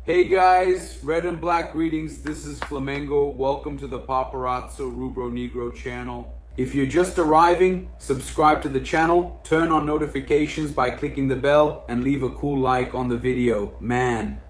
Hey guys, red and black greetings. This is Flamengo. Welcome to the Paparazzo Rubro-Negro channel. If you're just arriving, subscribe to the channel, turn on notifications by clicking the bell, and leave a cool like on the video. Man.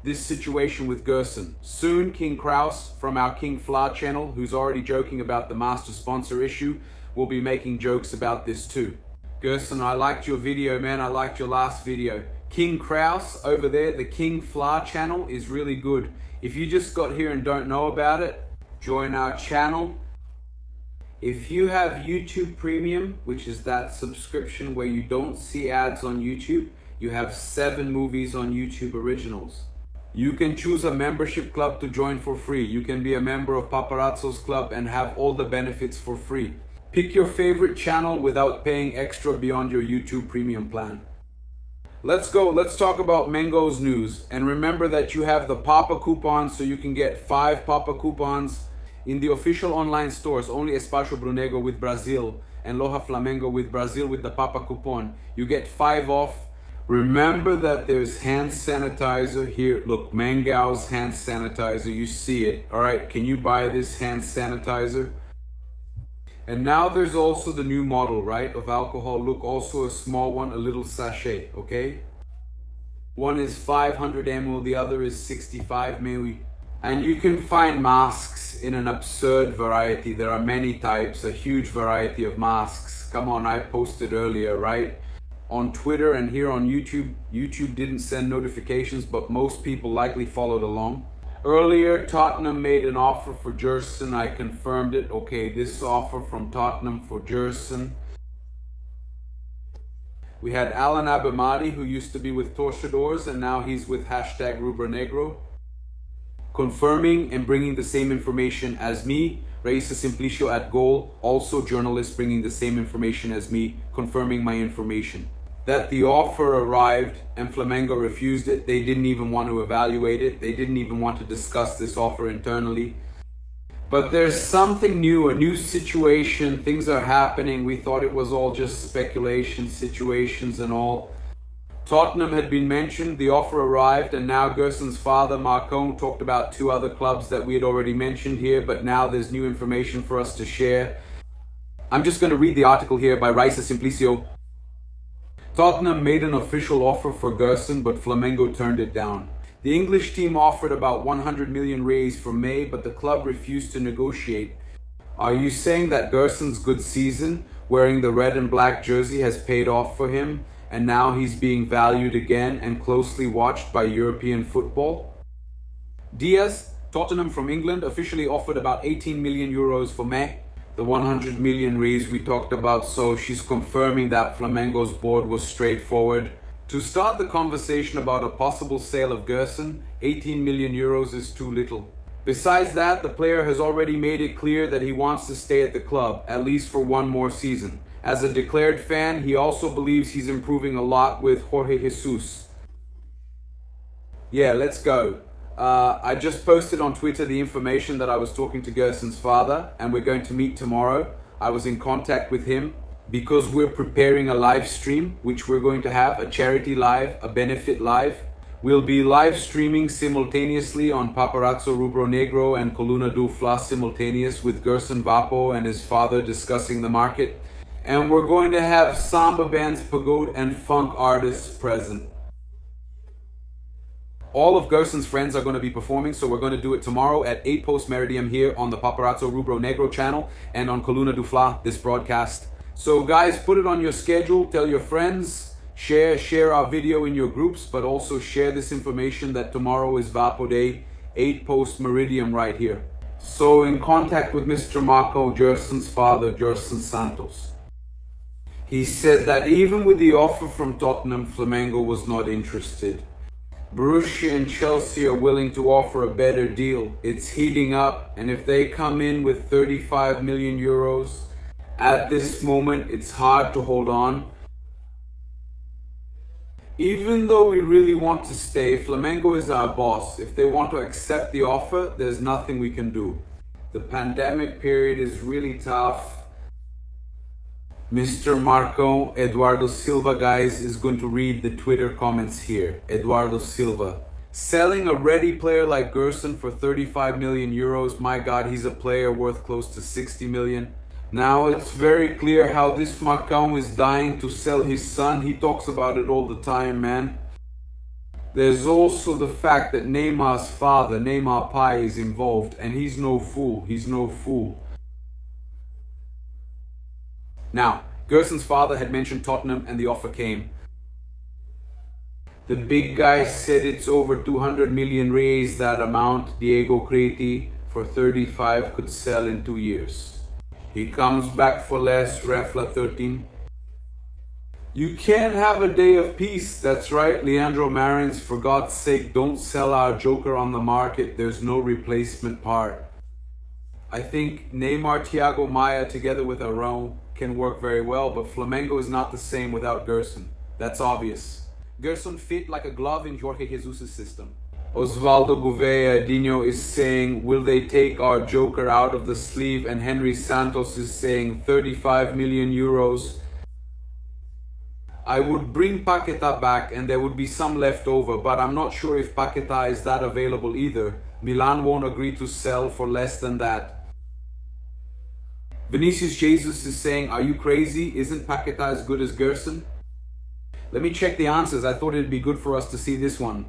This situation with Gerson. Soon, King Kraus from our King Fla channel, who's already joking about the master sponsor issue, will be making jokes about this too. Gerson, I liked your video, man. I liked your last video. King Kraus over there, the King Fla channel, is really good. If you just got here and don't know about it, join our channel. If you have YouTube Premium, which is that subscription where you don't see ads on YouTube, you have 7 movies on YouTube Originals. You can choose a membership club to join for free. You can be a member of Paparazzo's club and have all the benefits for free. Pick your favorite channel without paying extra beyond your YouTube Premium plan. Let's go. Let's talk about Mango's news. And remember that you have the Papa coupons, so you can get 5 Papa coupons in the official online stores. Only Espaço Rubro-Negro with Brazil and Loja Flamengo with Brazil with the Papa coupon. You get 5 off. Remember that there's hand sanitizer here. Look, Mango's hand sanitizer. You see it. All right, can you buy this hand sanitizer? And now there's also the new model, right, of alcohol. Look, also a small one, a little sachet, okay? One is 500 ml, the other is 65 ml. And you can find masks in an absurd variety. There are many types, a huge variety of masks. Come on, I posted earlier, right? On Twitter and here on YouTube. YouTube didn't send notifications, but most people likely followed along. Earlier, Tottenham made an offer for Gerson. I confirmed it. Okay, this offer from Tottenham for Gerson. We had Alan Abemadi, who used to be with Torcedores, and now he's with #Rubro-Negro, confirming and bringing the same information as me. Raisa Simplicio at goal, also journalist, bringing the same information as me, confirming my information. That the offer arrived and Flamengo refused it. They didn't even want to evaluate it. They didn't even want to discuss this offer internally. But there's something new, a new situation. Things are happening. We thought it was all just speculation, situations and all. Tottenham had been mentioned, the offer arrived, and now Gerson's father, Marcone, talked about 2 other clubs that we had already mentioned here, but now there's new information for us to share. I'm just going to read the article here by Raisa Simplicio. Tottenham made an official offer for Gerson, but Flamengo turned it down. The English team offered about 100 million raise for May, but the club refused to negotiate. Are you saying that Gerson's good season, wearing the red and black jersey, has paid off for him, and now he's being valued again and closely watched by European football? Diaz, Tottenham from England, officially offered about 18 million euros for May. The 100 million raise we talked about, so she's confirming that Flamengo's board was straightforward. To start the conversation about a possible sale of Gerson, 18 million euros is too little. Besides that, the player has already made it clear that he wants to stay at the club, at least for 1 more season. As a declared fan, he also believes he's improving a lot with Jorge Jesus. Yeah, let's go. I just posted on Twitter the information that I was talking to Gerson's father, and we're going to meet tomorrow. I was in contact with him because we're preparing a live stream, which we're going to have, a charity live, a benefit live. We'll be live streaming simultaneously on Paparazzo Rubro-Negro and Coluna do Fla simultaneous, with Gerson Vapo and his father discussing the market. And we're going to have samba bands, pagode and funk artists present. All of Gerson's friends are going to be performing, so we're going to do it tomorrow at 8 post meridium here on the Paparazzo Rubro-Negro channel and on Coluna do Fla, this broadcast. So guys, put it on your schedule, tell your friends, share our video in your groups, but also share this information that tomorrow is Vapo Day, 8 post meridium right here. So in contact with Mr. Marco, Gerson's father, Gerson Santos. He said that even with the offer from Tottenham, Flamengo was not interested. Borussia and Chelsea are willing to offer a better deal. It's heating up, and if they come in with 35 million euros, at this moment, it's hard to hold on. Even though we really want to stay, Flamengo is our boss. If they want to accept the offer, there's nothing we can do. The pandemic period is really tough. Mr. Marco Eduardo Silva, guys, is going to read the Twitter comments here. Eduardo Silva. Selling a ready player like Gerson for 35 million euros. My God, he's a player worth close to 60 million. Now it's very clear how this Marcão is dying to sell his son. He talks about it all the time, man. There's also the fact that Neymar's father, Neymar Pai, is involved, and he's no fool. He's no fool. Now, Gerson's father had mentioned Tottenham and the offer came. The big guy said it's over 200 million reais, that amount. Diego Creti for 35 could sell in 2 years. He comes back for less, Refla 13. You can't have a day of peace. That's right, Leandro Marins. For God's sake, don't sell our joker on the market. There's no replacement part. I think Neymar, Thiago Maia together with Arão can work very well, but Flamengo is not the same without Gerson. That's obvious. Gerson fit like a glove in Jorge Jesus' system. Osvaldo Gouveia Dinho is saying, will they take our joker out of the sleeve? And Henry Santos is saying 35 million euros. I would bring Paquetá back and there would be some left over, but I'm not sure if Paquetá is that available either. Milan won't agree to sell for less than that. Vinicius Jesus is saying, are you crazy? Isn't Paquetá as good as Gerson? Let me check the answers. I thought it'd be good for us to see this one.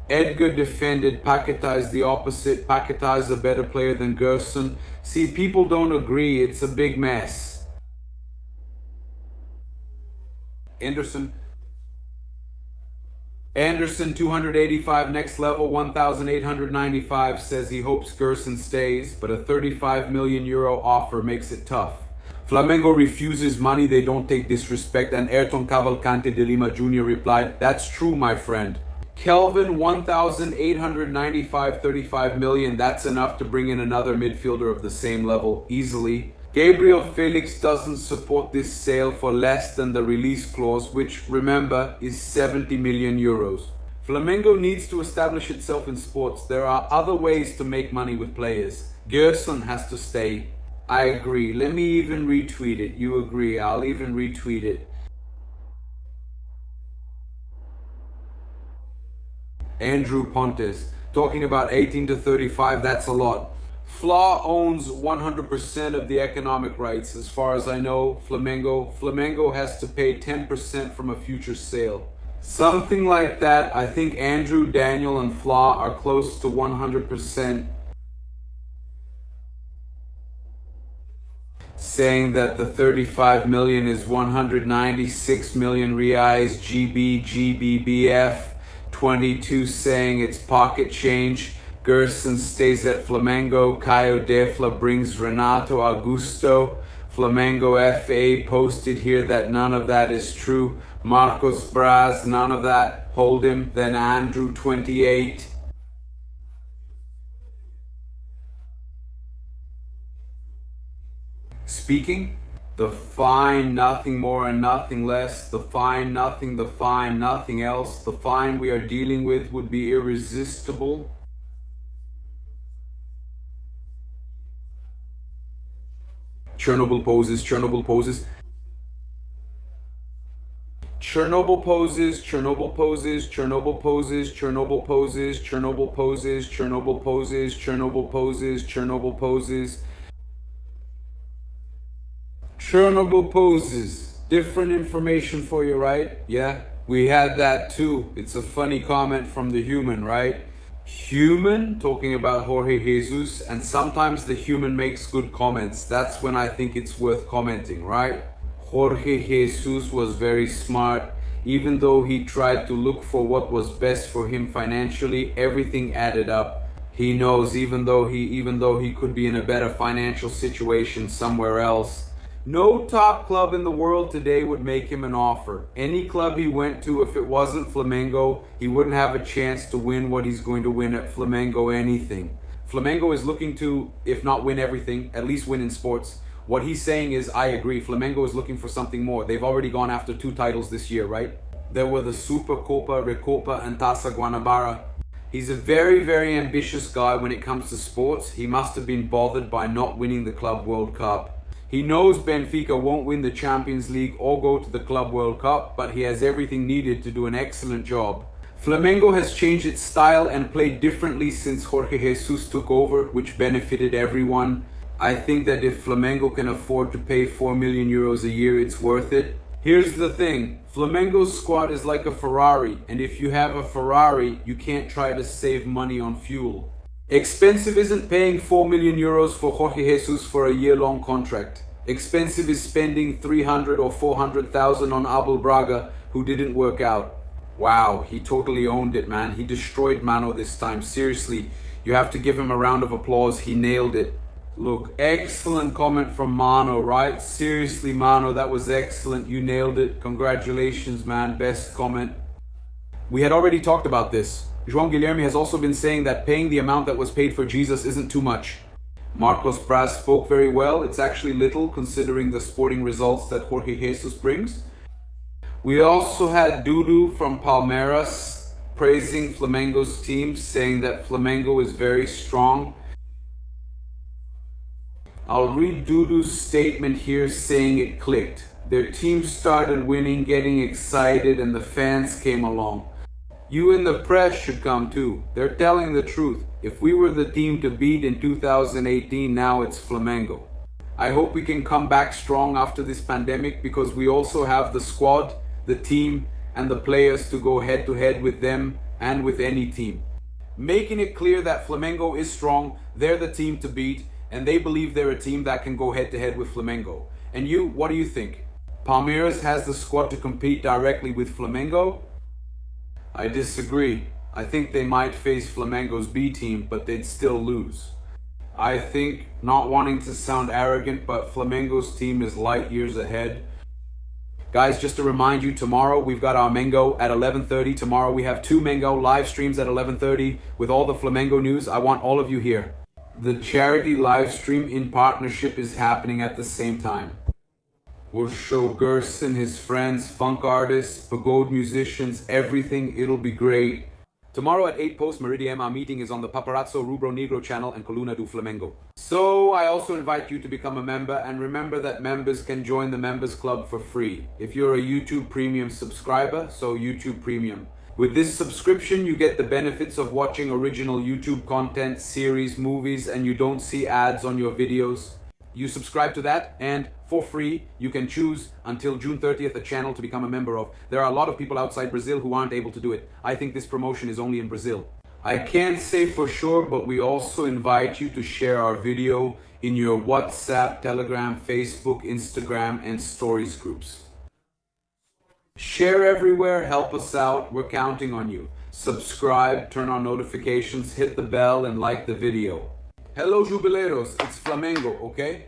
Edgar defended Paquetá is the opposite. Paquetá is a better player than Gerson. See, people don't agree. It's a big mess. Anderson 285 next level 1895 says he hopes Gerson stays, but a 35 million euro offer makes it tough. Flamengo refuses money, they don't take disrespect. And Ayrton Cavalcante de Lima Jr. replied, that's true, my friend. Kelvin 1895 35 million, that's enough to bring in another midfielder of the same level easily. Gabriel Felix doesn't support this sale for less than the release clause, which, remember, is 70 million euros. Flamengo needs to establish itself in sports. There are other ways to make money with players. Gerson has to stay. I agree. Let me even retweet it. You agree. I'll even retweet it. Andrew Pontes, talking about 18 to 35, that's a lot. Fla owns 100% of the economic rights. As far as I know, Flamengo has to pay 10% from a future sale. Something like that. I think Andrew, Daniel, and Fla are close to 100%. Saying that the 35 million is 196 million reais, GBF. 22 saying it's pocket change. Gerson stays at Flamengo. Caio Defla brings Renato Augusto. Flamengo FA posted here that none of that is true. Marcos Braz, none of that. Hold him. Then Andrew 28. Speaking. The fine, nothing more and nothing less. The fine, nothing, the fine, nothing else. The fine we are dealing with would be irresistible. Chernobyl poses, Chernobyl poses. Chernobyl poses, Chernobyl poses, Chernobyl poses, Chernobyl poses, Chernobyl poses, Chernobyl poses, Chernobyl poses, Chernobyl poses. Chernobyl poses. Different information for you, right? Yeah, we had that too. It's a funny comment from the human, right? Human talking about Jorge Jesus, and sometimes the human makes good comments. That's when I think it's worth commenting, right? Jorge Jesus was very smart. Even though he tried to look for what was best for him financially, everything added up. He knows even though he could be in a better financial situation somewhere else, no top club in the world today would make him an offer. Any club he went to, if it wasn't Flamengo, he wouldn't have a chance to win what he's going to win at Flamengo, anything. Flamengo is looking to, if not win everything, at least win in sports. What he's saying is, I agree, Flamengo is looking for something more. They've already gone after 2 titles this year, right? There were the Super Copa, Recopa, and Taça Guanabara. He's a very, very ambitious guy when it comes to sports. He must have been bothered by not winning the Club World Cup. He knows Benfica won't win the Champions League or go to the Club World Cup, but he has everything needed to do an excellent job. Flamengo has changed its style and played differently since Jorge Jesus took over, which benefited everyone. I think that if Flamengo can afford to pay 4 million euros a year, it's worth it. Here's the thing, Flamengo's squad is like a Ferrari, and if you have a Ferrari, you can't try to save money on fuel. Expensive isn't paying 4 million euros for Jorge Jesus for a year-long contract. Expensive is spending 300 or 400,000 on Abel Braga, who didn't work out. Wow, he totally owned it, man. He destroyed Mano this time. Seriously, you have to give him a round of applause. He nailed it. Look, excellent comment from Mano, right? Seriously, Mano, that was excellent. You nailed it. Congratulations, man. Best comment. We had already talked about this. João Guilherme has also been saying that paying the amount that was paid for Jesus isn't too much. Marcos Braz spoke very well. It's actually little considering the sporting results that Jorge Jesus brings. We also had Dudu from Palmeiras praising Flamengo's team, saying that Flamengo is very strong. I'll read Dudu's statement here saying it clicked. Their team started winning, getting excited, and the fans came along. You in the press should come too. They're telling the truth. If we were the team to beat in 2018, now it's Flamengo. I hope we can come back strong after this pandemic because we also have the squad, the team, and the players to go head to head with them and with any team. Making it clear that Flamengo is strong, they're the team to beat, and they believe they're a team that can go head to head with Flamengo. And you, what do you think? Palmeiras has the squad to compete directly with Flamengo? I disagree. I think they might face Flamengo's B team, but they'd still lose. I think, not wanting to sound arrogant, but Flamengo's team is light years ahead. Guys, just to remind you, tomorrow we've got our Mengo at 11:30. Tomorrow we have 2 Mengo live streams at 11:30 with all the Flamengo news. I want all of you here. The charity live stream in partnership is happening at the same time. We'll show Gerson, his friends, funk artists, pagode musicians, everything. It'll be great. Tomorrow at 8 post Meridian, our meeting is on the Paparazzo Rubro-Negro channel and Coluna do Flamengo. So I also invite you to become a member, and remember that members can join the members club for free. If you're a YouTube Premium subscriber, so YouTube Premium. With this subscription, you get the benefits of watching original YouTube content, series, movies, and you don't see ads on your videos. You subscribe to that, and for free, you can choose until June 30th a channel to become a member of. There are a lot of people outside Brazil who aren't able to do it. I think this promotion is only in Brazil. I can't say for sure, but we also invite you to share our video in your WhatsApp, Telegram, Facebook, Instagram, and Stories groups. Share everywhere, help us out, we're counting on you. Subscribe, turn on notifications, hit the bell, and like the video. Hello Jubileiros, it's Flamengo, okay?